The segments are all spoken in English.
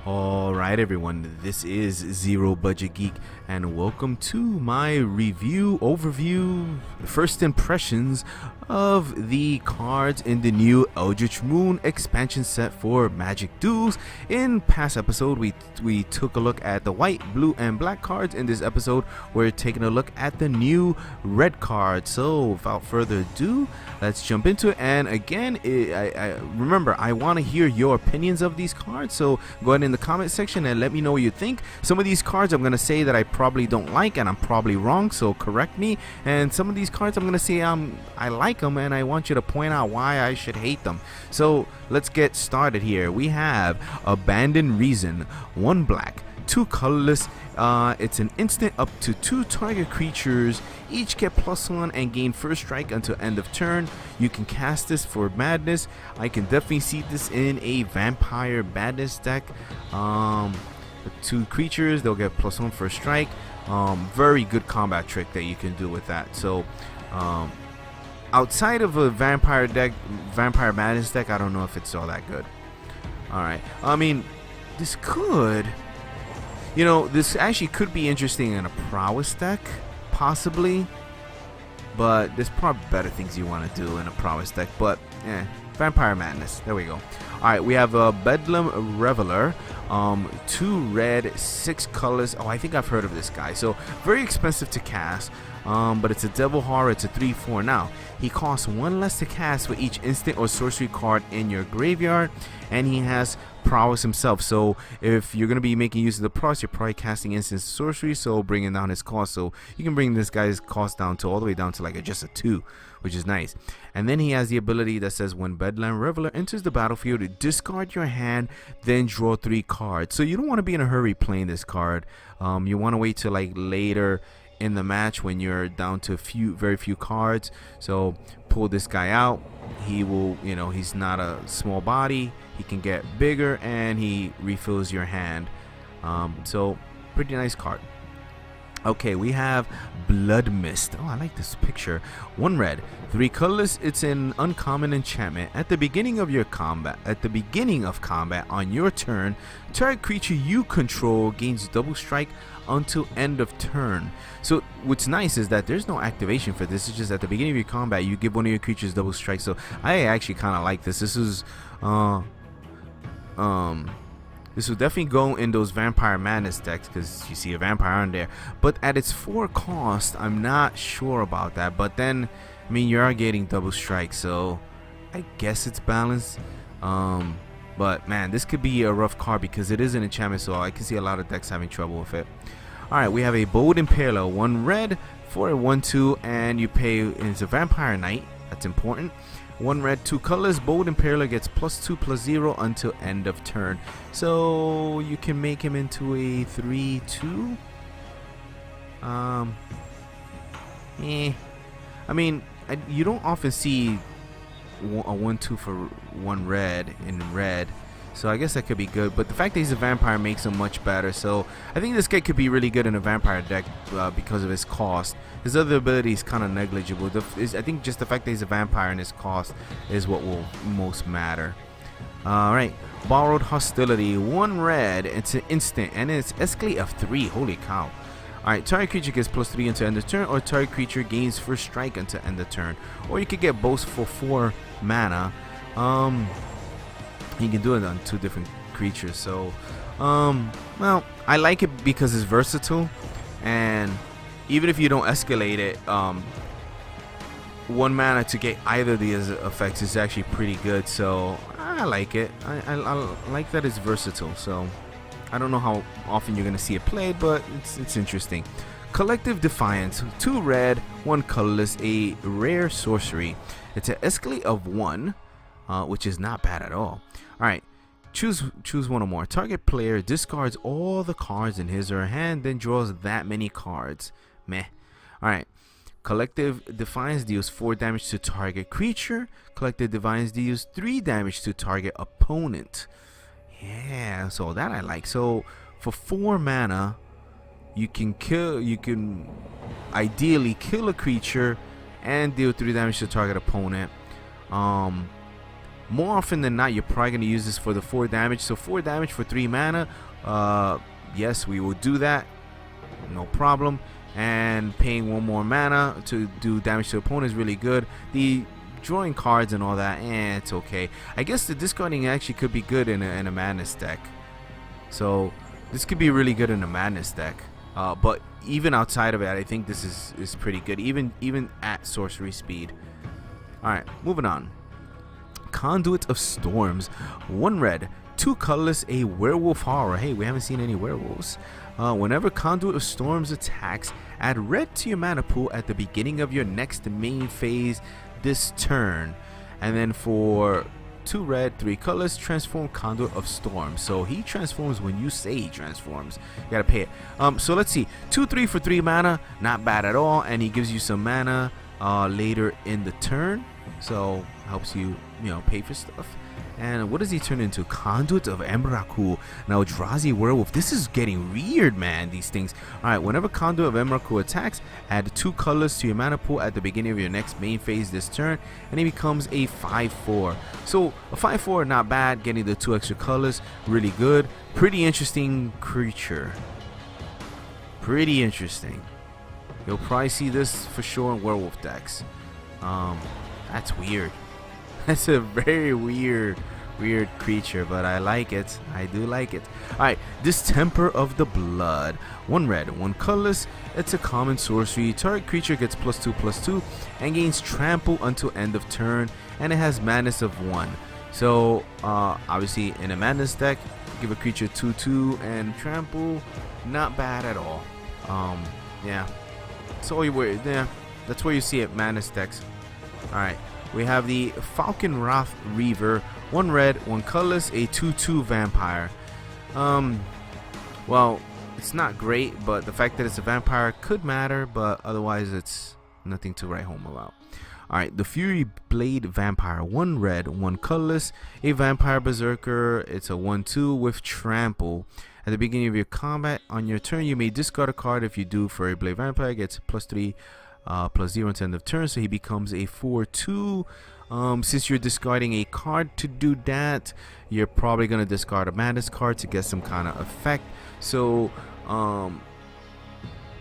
Alright everyone, this is Zero Budget Geek and welcome to my overview, first impressions of the cards in the new Eldritch Moon expansion set for Magic Duels. In past episode we took a look at the white, blue and black cards. In this episode we're taking a look at the new red card. So without further ado, let's jump into it. And again, remember, I want to hear your opinions of these cards, so go ahead in the comment section and let me know what you think. Some of these cards I'm going to say that I probably don't like and I'm probably wrong, so correct me. And some of these cards I'm going to say I like them and I want you to point out why I should hate them. So let's get started here. We have Abandoned Reason, 1 black, 2 colorless. It's an instant. Up to 2 target creatures each get +1 and gain first strike until end of turn. You can cast this for madness. I can definitely see this in a vampire madness deck. 2 creatures, they'll get +1 first strike. Very good combat trick that you can do with that. So outside of a vampire madness deck, I don't know if it's all that good. Alright, I mean, this could, this actually could be interesting in a prowess deck, possibly, but there's probably better things you want to do in a prowess deck. But vampire madness, there we go. Alright, we have a Bedlam Reveler, 2 red, 6 colors. Oh, I think I've heard of this guy. So very expensive to cast, but it's a Devil Horror. It's a 3/4. Now he costs 1 less to cast for each instant or sorcery card in your graveyard, and he has prowess himself. So if you're going to be making use of the prowess, you're probably casting instant sorcery, so bringing down his cost. So you can bring this guy's cost down to all the way down to like just a 2, which is nice. And then he has the ability that says when Bedlam Reveler enters the battlefield, discard your hand, then draw 3 cards. So you don't want to be in a hurry playing this card. You want to wait till like later in the match when you're down to very few cards. So pull this guy out. He will, he's not a small body, he can get bigger, and he refills your hand. So pretty nice card. Okay, we have Blood Mist. Oh, I like this picture. 1 red, 3 colorless. It's an uncommon enchantment. At the beginning of combat on your turn, target creature you control gains double strike until end of turn. So what's nice is that there's no activation for this. It's just at the beginning of your combat you give one of your creatures double strike. So I actually kind of like this. This will definitely go in those Vampire Madness decks because you see a vampire on there. But at its 4 cost, I'm not sure about that. But then, I mean, you are getting double strike, so I guess it's balanced. But man, this could be a rough card because it is an enchantment, so I can see a lot of decks having trouble with it. Alright, we have a Bold Impaler, 1 red for a 1/2, and you pay. It's a Vampire Knight. That's important. 1 red, 2 colors. Bold Impaler gets +2/+0 until end of turn. So you can make him into a 3/2. I mean, you don't often see a 1/2 for 1 red in red. So I guess that could be good, but the fact that he's a vampire makes him much better. So I think this guy could be really good in a vampire deck because of his cost. His other ability is kind of negligible. I think just the fact that he's a vampire and his cost is what will most matter. Alright, Borrowed Hostility, 1 red. It's an instant and it's escalate of 3. Holy cow. Alright, target creature gets +3 until end of turn, or target creature gains first strike until end of turn. Or you could get both for 4 mana. You can do it on 2 different creatures. So well, I like it because it's versatile, and even if you don't escalate it, 1 mana to get either of these effects is actually pretty good. So I like it. I like that it's versatile. So I don't know how often you're gonna see it played, but it's interesting. Collective Defiance, 2 red, 1 colorless, a rare sorcery. It's an escalate of 1, which is not bad at all. Alright, choose 1 or more. Target player discards all the cards in his or her hand, then draws that many cards. Meh. Alright, Collective Defiance deals 4 damage to target creature. Collective Defiance deals 3 damage to target opponent. Yeah, so that I like. So for 4 mana, you can ideally kill a creature and deal 3 damage to target opponent. more often than not, you're probably going to use this for the 4 damage. So 4 damage for 3 mana. Yes, we will do that. No problem. And paying 1 more mana to do damage to the opponent is really good. The drawing cards and all that, it's okay. I guess the discarding actually could be good in a madness deck. So this could be really good in a madness deck. But even outside of it, I think this is pretty good, even at sorcery speed. Alright, moving on. Conduit of Storms. 1 red, 2 colorless, a werewolf horror. Hey, we haven't seen any werewolves. Whenever Conduit of Storms attacks, add red to your mana pool at the beginning of your next main phase this turn. And then for 2 red, 3 colors, transform Conduit of Storms. So he transforms when you say he transforms. You gotta pay it. So let's see. 2/3 for 3 mana, not bad at all. And he gives you some mana later in the turn. So helps you, pay for stuff. And what does he turn into? Conduit of Emrakul. Now Eldrazi Werewolf. This is getting weird, man, these things. Alright, whenever Conduit of Emrakul attacks, add 2 colors to your mana pool at the beginning of your next main phase this turn, and he becomes a 5/4. So a 5/4, not bad. Getting the 2 extra colors, really good. Pretty interesting creature. Pretty interesting. You'll probably see this for sure in werewolf decks. That's weird. That's a very weird creature, but I like it. I do like it. Alright, Distemper of the Blood. 1 red, 1 colorless. It's a common sorcery. Target creature gets +2/+2 and gains trample until end of turn, and it has madness of 1. So obviously in a madness deck, give a creature 2/2 and trample. Not bad at all. Yeah. So that's where you see it, madness decks. Alright. We have the Falcon Wrath Reaver. 1 red, 1 colorless, a 2/2 vampire. Well, it's not great, but the fact that it's a vampire could matter, but otherwise it's nothing to write home about. Alright, the Fury Blade Vampire. 1 red, 1 colorless, a vampire berserker. It's a 1/2 with trample. At the beginning of your combat, on your turn, you may discard a card. If you do, Fury Blade Vampire gets +3 +0 until end of turn, so he becomes a 4/2. Since you're discarding a card to do that, you're probably gonna discard a madness card to get some kind of effect. So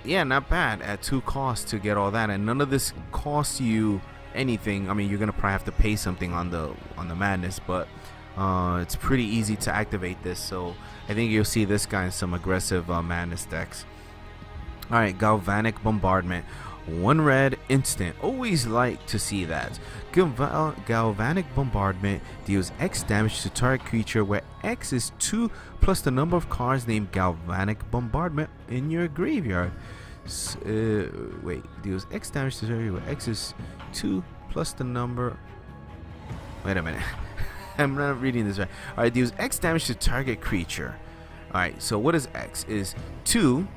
yeah, not bad at 2 costs to get all that, and none of this costs you anything. I mean, you're gonna probably have to pay something on the madness, but it's pretty easy to activate this, so I think you'll see this guy in some aggressive madness decks. Alright, Galvanic Bombardment. 1 red, instant. Always like to see that. Galvanic Bombardment deals X damage to target creature, where X is 2 plus the number of cards named Galvanic Bombardment in your graveyard. Deals X damage to target where X is 2 plus the number. Wait a minute. I'm not reading this right. Alright, deals X damage to target creature. Alright, so what is X? Is 2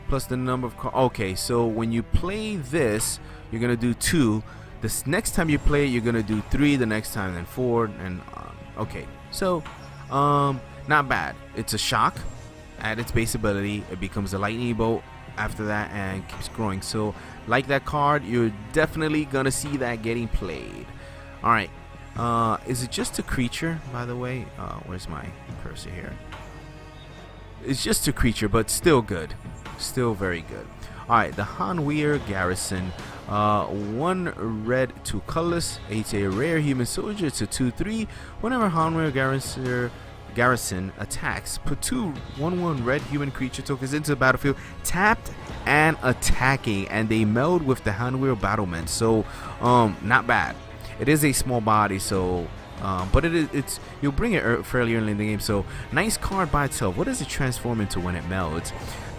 plus the number of cards. Okay, so when you play this, you're gonna do 2. This next time you play it, you're gonna do 3. The next time, then 4, and okay. So, not bad. It's a shock at its base ability. It becomes a lightning bolt after that and keeps growing. So, like that card, you're definitely gonna see that getting played. All right. Is it just a creature, by the way? Where's my cursor here? It's just a creature, but still good. Still very good. Alright, the Hanweir Garrison. 1 red, 2 colorless. It's a rare human soldier. It's a 2/3. Whenever Hanweir Garrison attacks, put 2 1/1 red human creature tokens into the battlefield, tapped and attacking, and they meld with the Hanweir battlement. So, not bad. It is a small body, so but it's you'll bring it fairly early in the game. So nice card by itself. What does it transform into when it melds?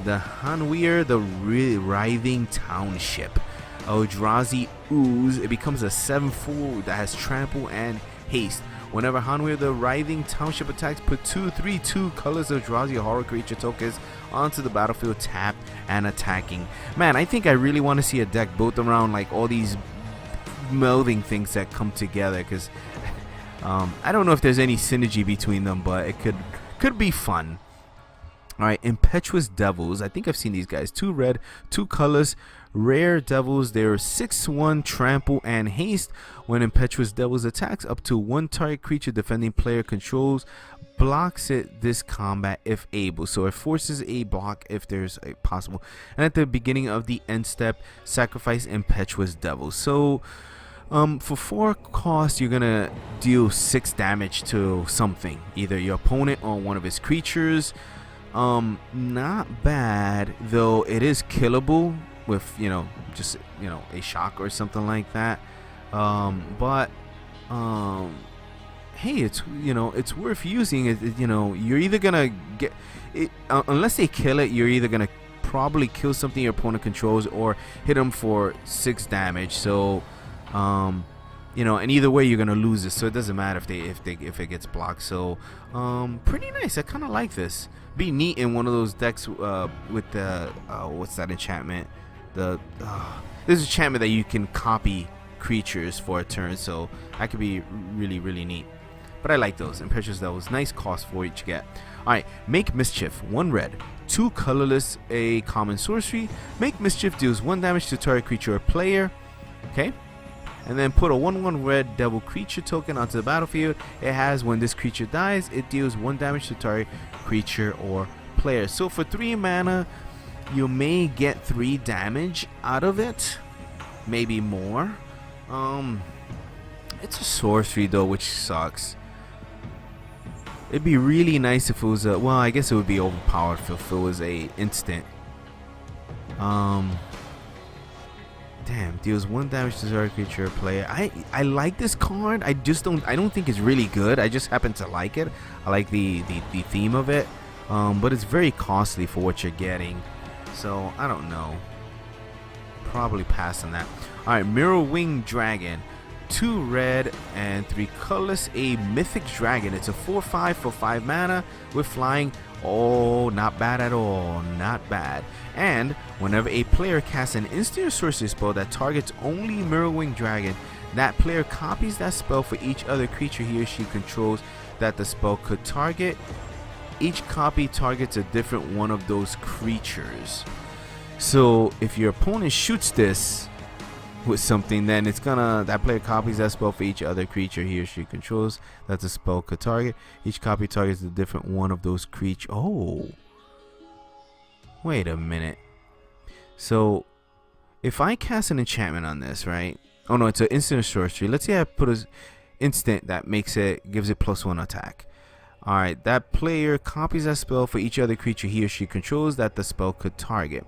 The Hanweir, the Writhing Township. Eldrazi Ooze. It becomes a 7/4 that has trample and haste. Whenever Hanweir, the Writhing Township attacks, put 2/3/2 colors of Eldrazi horror creature tokens onto the battlefield, tapped and attacking. Man, I think I really want to see a deck built around like all these melding things that come together, because I don't know if there's any synergy between them, but it could be fun. Alright, Impetuous Devils. I think I've seen these guys. 2 red, 2 colors. Rare Devils. They're 6/1 trample and haste. When Impetuous Devils attacks, up to 1 target creature defending player controls blocks it this combat if able. So it forces a block if there's a possible. And at the beginning of the end step, sacrifice Impetuous Devils. So for 4 cost, you're gonna deal 6 damage to something, either your opponent or one of his creatures. Not bad, though it is killable with, just, a shock or something like that. But hey, it's worth using it. You're either gonna get it, unless they kill it, you're either gonna probably kill something your opponent controls or hit them for 6 damage. So and either way you're gonna lose it, so it doesn't matter if it gets blocked. So pretty nice. I kind of like this. Be neat in one of those decks with the what's that enchantment? There's an enchantment that you can copy creatures for a turn, so that could be really, really neat. But I like those. Impetuous Devils, nice cost for each get. Alright, Make Mischief. 1 red, 2 colorless, a common sorcery. Make Mischief deals 1 damage to target creature or player. Okay. And then put a 1/1 red devil creature token onto the battlefield. It has, when this creature dies, it deals 1 damage to target creature or player. So for 3 mana, you may get 3 damage out of it, maybe more. It's a sorcery though, which sucks. It'd be really nice if it was a, well, I guess it would be overpowered if it was a instant. Damn, deals 1 damage to target creature or player. I like this card. I don't think it's really good. I just happen to like it. I like the theme of it. But it's very costly for what you're getting. So I don't know. Probably pass on that. Alright, Mirror Wing Dragon. 2 red and 3 colorless, a mythic dragon. It's a 4/5 for 5 mana with flying. Oh, not bad at all. Not bad. And whenever a player casts an instant or sorcery spell that targets only Mirror Wing Dragon, that player copies that spell for each other creature he or she controls that the spell could target. Each copy targets a different one of those creatures. So if your opponent shoots this with something, then it's gonna, that player copies that spell for each other creature he or she controls that the spell could target. Each copy targets a different one of those creatures. Oh, wait a minute. So if I cast an enchantment on this, right? Oh no, it's an instant or sorcery. Let's say I put an instant that gives it +1 attack. Alright, that player copies that spell for each other creature he or she controls that the spell could target.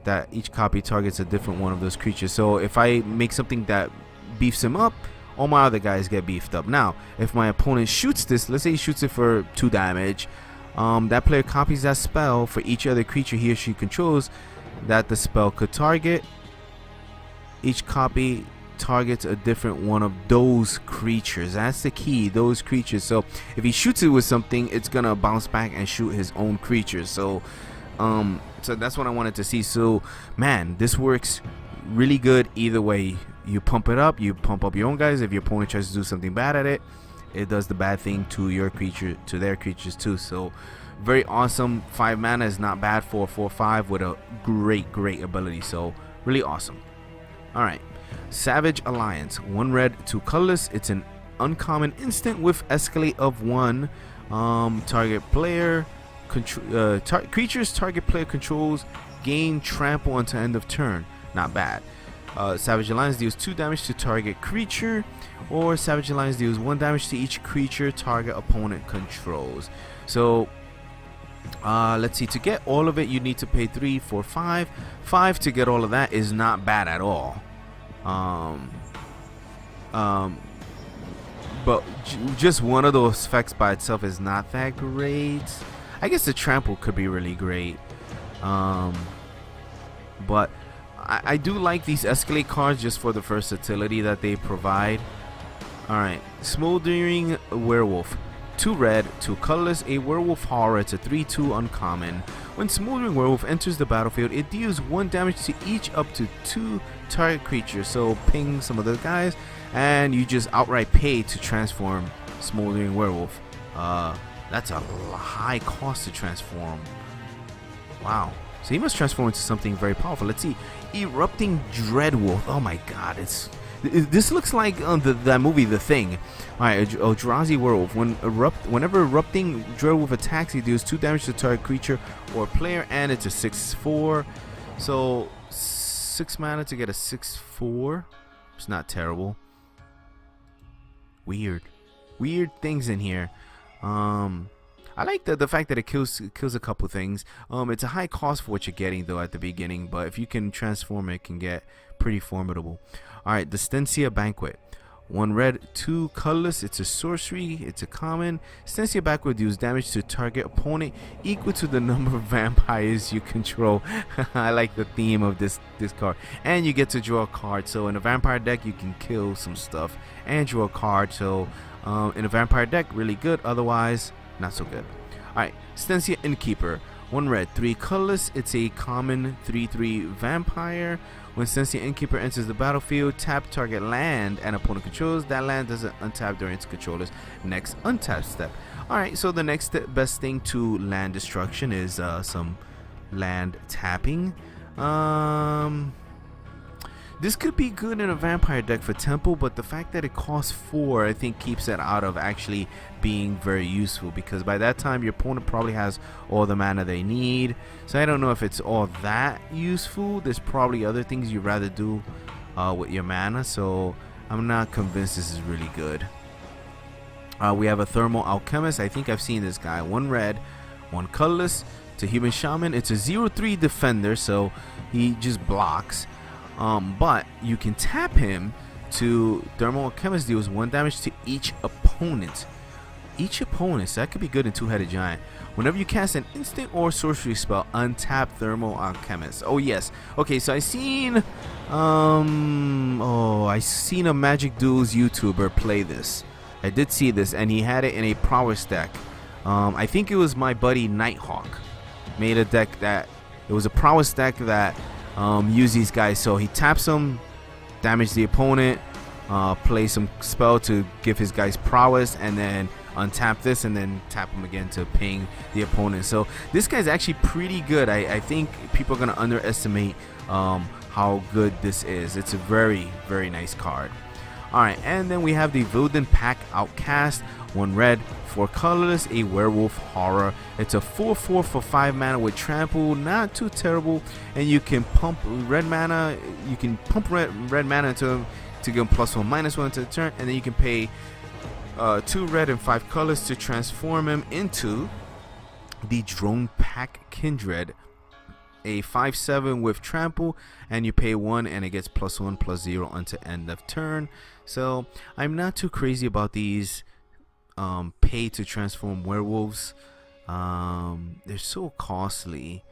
That each copy targets a different one of those creatures. So if I make something that beefs him up, all my other guys get beefed up. Now, if my opponent shoots this, let's say he shoots it for 2 damage, that player copies that spell for each other creature he or she controls that the spell could target. Each copy targets a different one of those creatures. That's the key, those creatures. So if he shoots it with something, it's gonna bounce back and shoot his own creatures. So that's what I wanted to see. So man, this works really good either way. You pump it up, you pump up your own guys. If your opponent tries to do something bad at it, it does the bad thing to your creature, to their creatures too. So very awesome. 5 mana is not bad for a 4/5 with a great ability. So really awesome. Alright, Savage Alliance. 1 red, 2 colorless. It's an uncommon instant with escalate of 1. Target player creatures target player controls gain trample until end of turn. Not bad. Savage Alliance deals 2 damage to target creature, or Savage Alliance deals 1 damage to each creature target opponent controls. So let's see, to get all of it you need to pay 3, 4, 5. 5 to get all of that is not bad at all. But just one of those effects by itself is not that great. I guess the trample could be really great. But I do like these escalate cards just for the versatility that they provide. Alright, Smoldering Werewolf. 2 red, 2 colorless, a werewolf horror. It's a 3/2 uncommon. When Smoldering Werewolf enters the battlefield, it deals 1 damage to each up to 2 target creatures. So ping some of those guys, and you just outright pay to transform Smoldering Werewolf. That's a high cost to transform. Wow. So he must transform into something very powerful. Let's see. Erupting Dreadwolf. Oh my god. This looks like that movie, The Thing. Alright, Eldrazi Werewolf. Whenever Erupting Dreadwolf attacks, he deals 2 damage to target creature or player, and it's a 6/4. So 6 mana to get a 6/4. It's not terrible. Weird things in here. I like the fact that it kills a couple things. It's a high cost for what you're getting though at the beginning, but if you can transform it, can get pretty formidable. Alright, the Stensia Banquet. 1 red, 2 colorless. It's a sorcery. It's a common. Stensia Banquet deals damage to target opponent equal to the number of vampires you control. I like the theme of this card. And you get to draw a card. So in a vampire deck, you can kill some stuff and draw a card. So in a vampire deck, really good. Otherwise, not so good. Alright, Stensia Innkeeper. 1 red, 3 colorless. It's a common 3/3 vampire. When Stensia Innkeeper enters the battlefield, tap target land and opponent controls. That land doesn't untap during its controller's next untap step. Alright, so the next best thing to land destruction is some land tapping. This could be good in a vampire deck for Temple, but the fact that it costs 4, I think, keeps it out of actually being very useful, because by that time your opponent probably has all the mana they need. So I don't know if it's all that useful. There's probably other things you'd rather do with your mana, so I'm not convinced this is really good. We have a Thermal Alchemist. I think I've seen this guy. 1 red, 1 colorless. It's a Human Shaman. It's a 0/3 defender, so he just blocks. But you can tap him to Thermal Alchemist deals 1 damage to each opponent. So that could be good in Two-Headed Giant. Whenever you cast an instant or sorcery spell, untap Thermal Alchemist. Oh yes. Okay, so I seen a Magic Duels YouTuber play this. I did see this, and he had it in a prowess deck. I think it was my buddy Nighthawk made a deck that it was a prowess deck that use these guys. So he taps them, damage the opponent, play some spell to give his guys prowess, and then untap this and then tap him again to ping the opponent. So this guy's actually pretty good. I think people are gonna underestimate how good this is. It's a very, very nice card. Alright, and then we have the Vildan Pack Outcast. 1 red, 4 colorless, a werewolf horror. It's a 4/4 for 5 mana with trample, not too terrible, and you can pump red mana. You can pump red mana into him to give him +1/-1 to the turn, and then you can pay 2 red and 5 colors to transform him into the Drone Pack Kindred. A 5/7 with trample, and you pay 1 and it gets +1/+0 until end of turn. So I'm not too crazy about these pay to transform werewolves. They're so costly.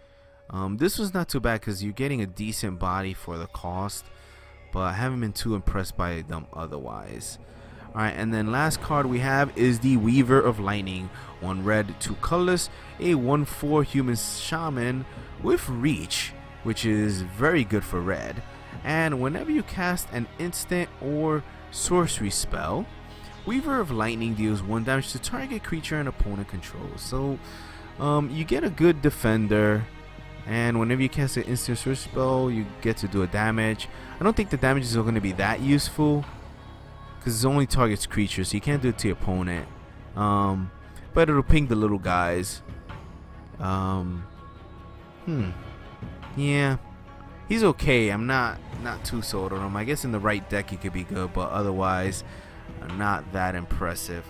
This was not too bad because you're getting a decent body for the cost, but I haven't been too impressed by them otherwise. Alright, and then last card we have is the Weaver of Lightning. 1 red, 2 colorless, a 1/4 human shaman with reach, which is very good for red. And whenever you cast an instant or sorcery spell, Weaver of Lightning deals 1 damage to target creature and opponent controls. So you get a good defender, and whenever you cast an instant sorcery spell, you get to do a damage. I don't think the damages are going to be that useful because it only targets creatures, so you can't do it to your opponent. But it'll ping the little guys. Yeah, he's okay. I'm not too sold on him. I guess in the right deck he could be good, but otherwise not that impressive.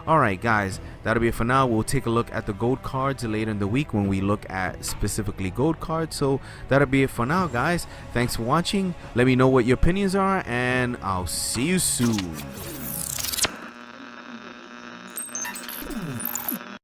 Alright guys, that'll be it for now. We'll take a look at the gold cards later in the week when we look at specifically gold cards. So that'll be it for now guys. Thanks for watching. Let me know what your opinions are, and I'll see you soon.